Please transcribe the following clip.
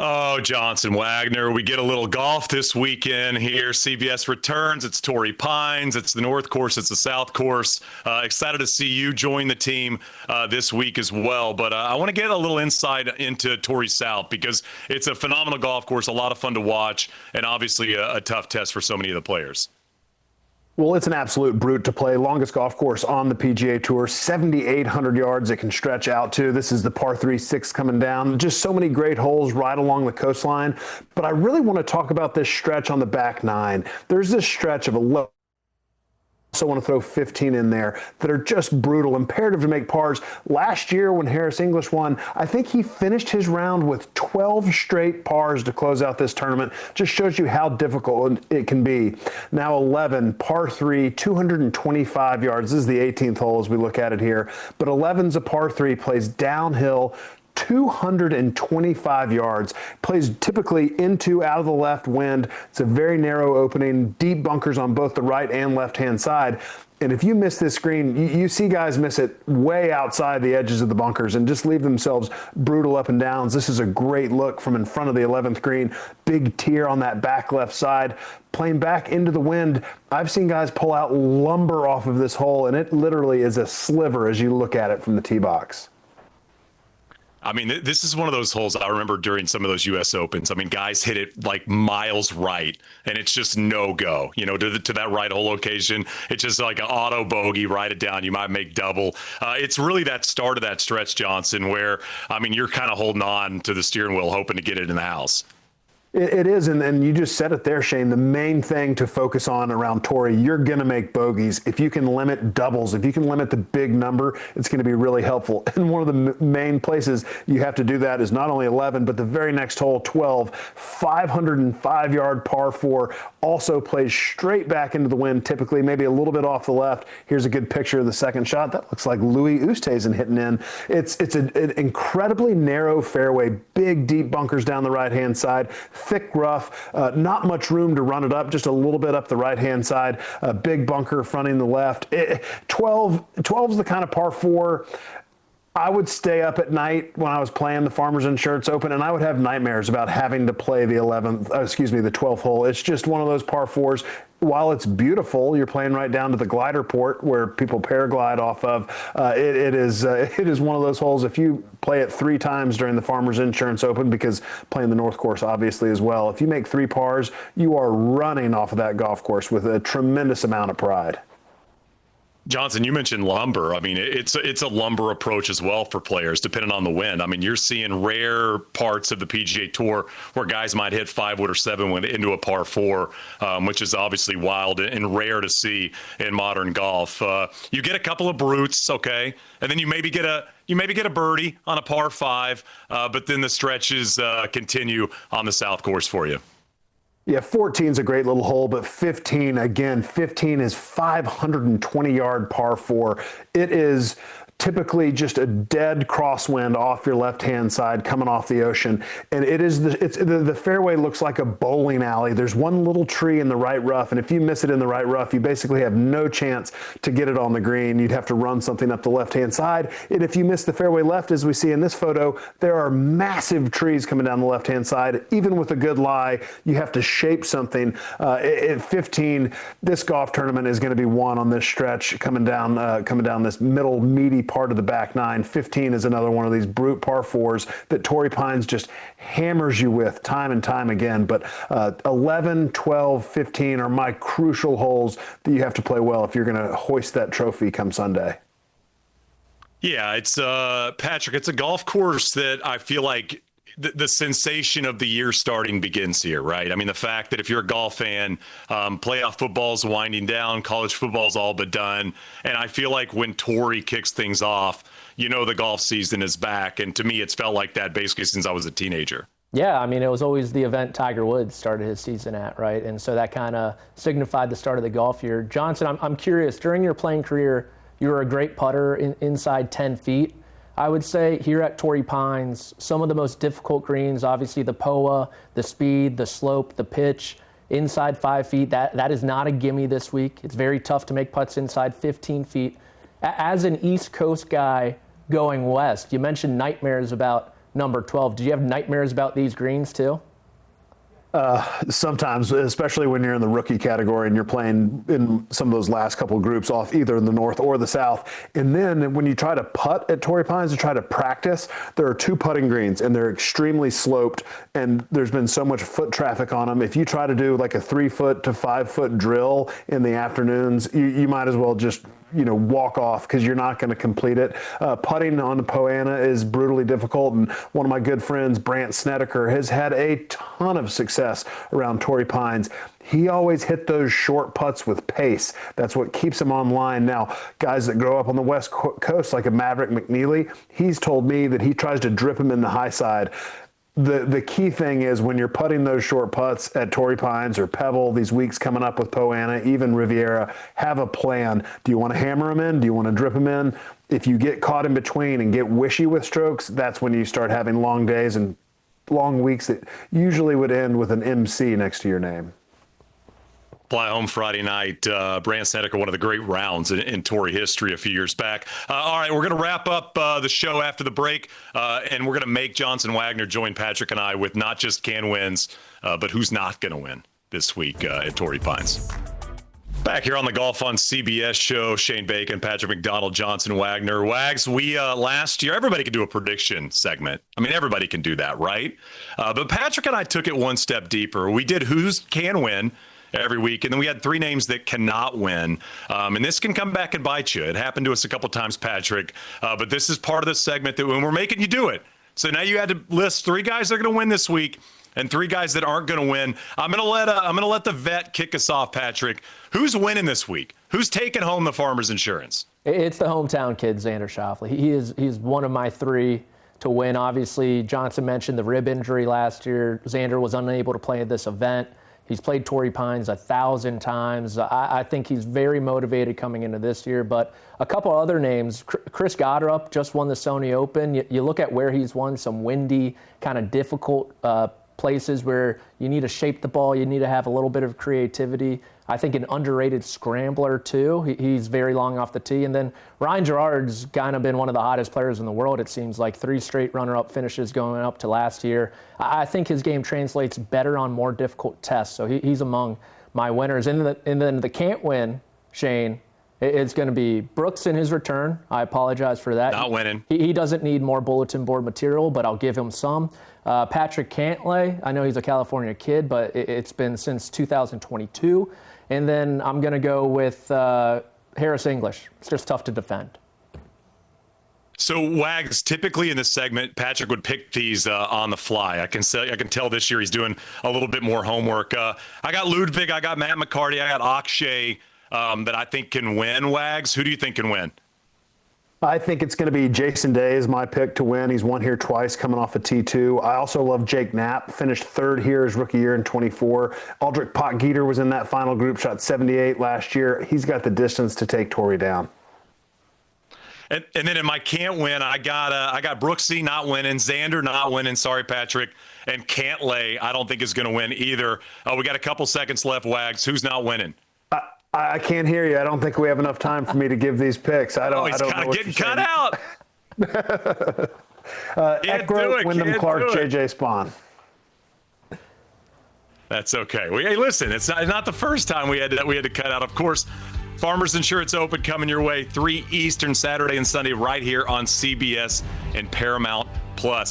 Oh, Johnson Wagner, we get a little golf this weekend here. CBS returns. It's Torrey Pines. It's the North Course. It's the South Course. Excited to see you join the team this week as well. But I want to get a little insight into Torrey South because it's a phenomenal golf course, a lot of fun to watch, and obviously a tough test for so many of the players. Well, it's an absolute brute to play. Longest golf course on the PGA Tour, 7,800 yards it can stretch out to. This is the par 3-6 coming down. Just so many great holes right along the coastline. But I really want to talk about this stretch on the back nine. There's this stretch of 11. Also want to throw 15 in there that are just brutal, imperative to make pars. Last year when Harris English won, I think he finished his round with 12 straight pars to close out this tournament. Just shows you how difficult it can be. Now 11, par 3, 225 yards. This is the 18th hole as we look at it here. But 11's a par 3, plays downhill, 225 yards, plays typically into, out of the left wind. It's a very narrow opening, deep bunkers on both the right and left-hand side. And if you miss this green, you see guys miss it way outside the edges of the bunkers and just leave themselves brutal up and downs. This is a great look from in front of the 11th green. Big tier on that back left side. Playing back into the wind, I've seen guys pull out lumber off of this hole, and it literally is a sliver as you look at it from the tee box. I mean, this is one of those holes I remember during some of those U.S. Opens. I mean, guys hit it like miles right, and it's just no go. You know, to that right hole location, it's just like an auto bogey. Write it down. You might make double. It's really that start of that stretch, Johnson, where, I mean, you're kind of holding on to the steering wheel, hoping to get it in the house. It is, and you just said it there, Shane. The main thing to focus on around Torrey, you're going to make bogeys. If you can limit doubles, if you can limit the big number, it's going to be really helpful. And one of the main places you have to do that is not only 11, but the very next hole, 12, 505-yard par 4, also plays straight back into the wind, typically maybe a little bit off the left. Here's a good picture of the second shot. That looks like Louis Oosthuizen hitting in. It's an incredibly narrow fairway, big, deep bunkers down the right-hand side, thick rough, not much room to run it up, just a little bit up the right-hand side, a big bunker fronting the left. 12's the kind of par 4 I would stay up at night when I was playing the Farmers Insurance Open, and I would have nightmares about having to play the 12th hole. It's just one of those par 4s. While it's beautiful, you're playing right down to the glider port where people paraglide off of. It is one of those holes. If you play it 3 times during the Farmers Insurance Open, because playing the North Course obviously as well, if you make 3 pars, you are running off of that golf course with a tremendous amount of pride. Johnson, you mentioned lumber. I mean, it's a lumber approach as well for players, depending on the wind. I mean, you're seeing rare parts of the PGA Tour where guys might hit 5-wood or 7-wood into a par 4, which is obviously wild and rare to see in modern golf. You get a couple of brutes, okay, and then you maybe get a birdie on a par 5, but then the stretches continue on the South Course for you. Yeah, 14's a great little hole, but 15 is 520-yard par 4. It is typically just a dead crosswind off your left-hand side coming off the ocean. And the fairway looks like a bowling alley. There's one little tree in the right rough, and if you miss it in the right rough, you basically have no chance to get it on the green. You'd have to run something up the left-hand side. And if you miss the fairway left, as we see in this photo, there are massive trees coming down the left-hand side. Even with a good lie, you have to shape something. At 15, this golf tournament is going to be won on this stretch coming down this middle meaty part of the back nine. 15 is another one of these brute par 4s that Torrey Pines just hammers you with time and time again. But 11, 12, 15 are my crucial holes that you have to play well if you're going to hoist that trophy come Sunday. Yeah, it's Patrick, it's a golf course that I feel like the sensation of the year starting begins here, right? I mean, the fact that if you're a golf fan, playoff football's winding down, college football's all but done. And I feel like when Torrey kicks things off, you know the golf season is back. And to me, it's felt like that basically since I was a teenager. Yeah, I mean, it was always the event Tiger Woods started his season at, right? And so that kind of signified the start of the golf year. Johnson, I'm curious, during your playing career, you were a great putter inside 10 feet. I would say here at Torrey Pines, some of the most difficult greens, obviously the POA, the speed, the slope, the pitch, inside 5 feet, that is not a gimme this week. It's very tough to make putts inside 15 feet. As an East Coast guy going west, you mentioned nightmares about number 12. Do you have nightmares about these greens too? Sometimes, especially when you're in the rookie category and you're playing in some of those last couple of groups off either in the north or the south. And then when you try to putt at Torrey Pines to try to practice, there are 2 putting greens and they're extremely sloped and there's been so much foot traffic on them. If you try to do like a 3-foot to 5-foot drill in the afternoons, you might as well just walk off because you're not going to complete it. Putting on the Poana is brutally difficult, and one of my good friends, Brant Snedeker, has had a ton of success around Torrey Pines. He always hit those short putts with pace. That's what keeps him online. Now, guys that grow up on the West Coast, like a Maverick McNeely, he's told me that he tries to drip him in the high side. The key thing is when you're putting those short putts at Torrey Pines or Pebble, these weeks coming up with Poana, even Riviera, have a plan. Do you want to hammer them in? Do you want to drip them in? If you get caught in between and get wishy with strokes, that's when you start having long days and long weeks that usually would end with an MC next to your name. Fly home Friday night. Brant Snedeker, one of the great rounds in Torrey history a few years back. All right, we're going to wrap up the show after the break, and we're going to make Johnson Wagner join Patrick and I with not just can wins, but who's not going to win this week at Torrey Pines. Back here on the Golf on CBS show, Shane Bacon, Patrick McDonald, Johnson Wagner. Wags, we last year, everybody could do a prediction segment. I mean, everybody can do that, right? But Patrick and I took it one step deeper. We did who's can win every week, and then we had 3 names that cannot win, and this can come back and bite you. It happened to us a couple times, Patrick, but this is part of the segment that when we're making you do it. So now you had to list 3 guys that are going to win this week and 3 guys that aren't going to win. I'm going to let the vet kick us off, Patrick. Who's winning this week? Who's taking home the Farmers Insurance? It's the hometown kid, Xander Schauffele. He's one of my 3 to win. Obviously, Johnson mentioned the rib injury last year. Xander was unable to play at this event. He's played Torrey Pines 1,000 times. I think he's very motivated coming into this year. But a couple other names, Chris Goddard just won the Sony Open. You look at where he's won, some windy, kind of difficult places where you need to shape the ball, you need to have a little bit of creativity. I think an underrated scrambler, too. He's very long off the tee. And then Ryan Gerard's kind of been one of the hottest players in the world, it seems like. 3 straight runner-up finishes going up to last year. I think his game translates better on more difficult tests, so he's among my winners. And then the can't win, Shane, it's going to be Brooks in his return. I apologize for that. Not winning. He doesn't need more bulletin board material, but I'll give him some. Patrick Cantlay, I know he's a California kid, but it's been since 2022. And then I'm going to go with Harris English. It's just tough to defend. So, Wags, typically in this segment, Patrick would pick these on the fly. I can tell this year he's doing a little bit more homework. I got Ludwig, I got Matt McCarty, I got Akshay that I think can win. Wags, who do you think can win? I think it's going to be Jason Day is my pick to win. He's won here twice coming off a T2. I also love Jake Knapp, finished 3rd here his rookie year in 24. Aldrich Potgieter was in that final group, shot 78 last year. He's got the distance to take Torrey down. And then in my can't win, I got Brooksy not winning, Xander not winning. Sorry, Patrick. And Cantlay, I don't think is going to win either. We got a couple seconds left, Wags. Who's not winning? I can't hear you. I don't think we have enough time for me to give these picks. I don't kind of getting cut out. Eckroat, Wyndham Clark, JJ Spawn. That's okay. Hey, listen, it's not the first time we had to cut out. Of course, Farmers Insurance Open coming your way 3 Eastern Saturday and Sunday right here on CBS and Paramount Plus.